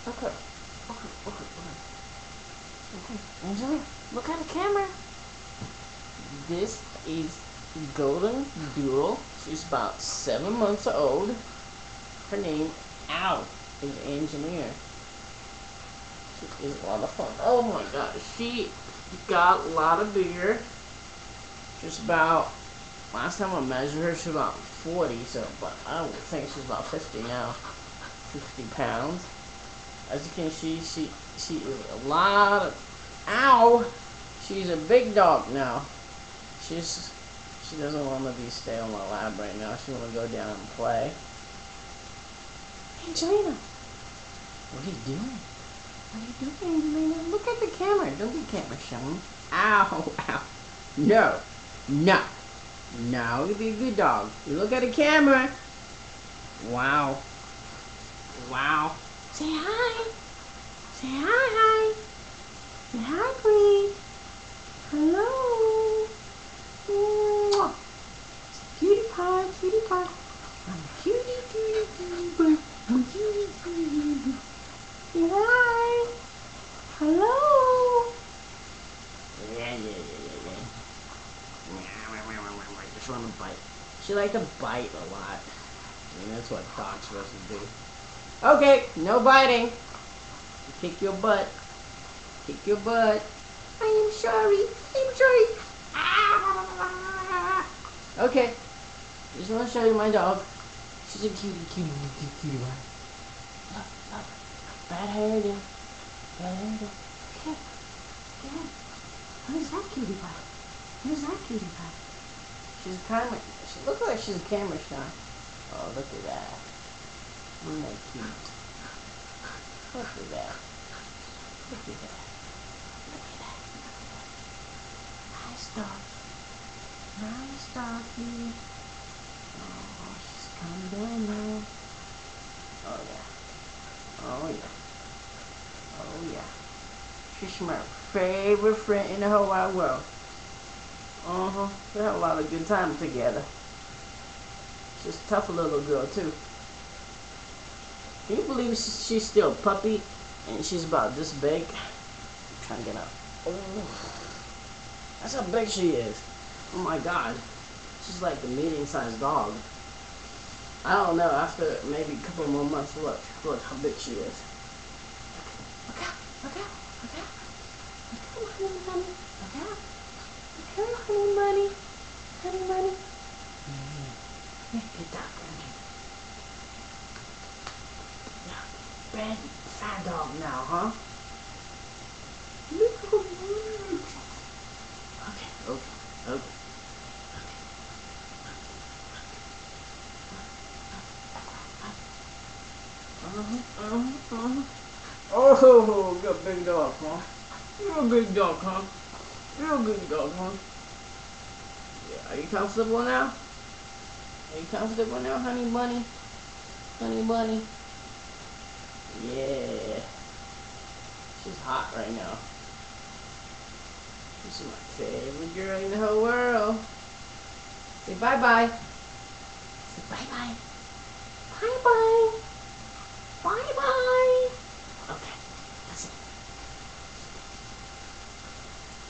Okay. Okay. Angela, look at the camera. This is Golden Doodle. She's about 7 months old. Her name, Al, is Engineer. She is a lot of fun. Oh my god, she got a lot of bigger. She's about, last time I measured her, she was about 40, so but I would think she's about 50 now. 50 pounds. As you can see, she is a lot of, ow! She's a big dog now. She doesn't want to stay on my lap right now. She want to go down and play. Angelina, what are you doing? What are you doing, Angelina? Look at the camera. Don't be camera shy. Ow, ow. No, no, no. You be a good dog. You look at the camera. Wow, wow. Say hi. Say hi. Say hi, please. Hello. Mwah. Cutie pie, cutie pie. I'm a cutie, cutie, cutie pie. I'm a cutie, cutie, cutie. Say hi. Hello. Yeah. Just want to bite. She like to bite a lot. And that's what dogs supposed to do. Okay, no biting. Kick your butt. Kick your butt. I am sorry. I'm sorry. Okay. Just want to show you my dog. She's a cutie one. Look. Bad hair again. Okay. What is that cutie pie? What is that cutie pie? She's kind of, she looks like she's a camera shy. Oh, look at that. Isn't that cute? Look at that. Nice dog. Nice doggy. Oh, she's coming down now. Oh yeah. She's my favorite friend in the whole wide world. We have a lot of good times together. She's a tough little girl too. Can you believe she's still a puppy and she's about this big? I'm trying to get up. Oh, that's how big she is. Oh my god. She's like a medium-sized dog. I don't know, after maybe a couple more months, look how big she is. Look out. Look out, honey bunny. Look out. Look out, honey bunny. Honey bunny. Yeah, good dog, honey. Yeah, bad, fat dog now, huh? Okay. Oh, you're a big dog, huh? You're a big dog, huh? Yeah, are you comfortable now? Are you comfortable now, honey bunny? Honey bunny? Yeah. She's hot right now. She's my favorite girl in the whole world. Say bye-bye. Say bye-bye. Bye-bye. Bye-bye.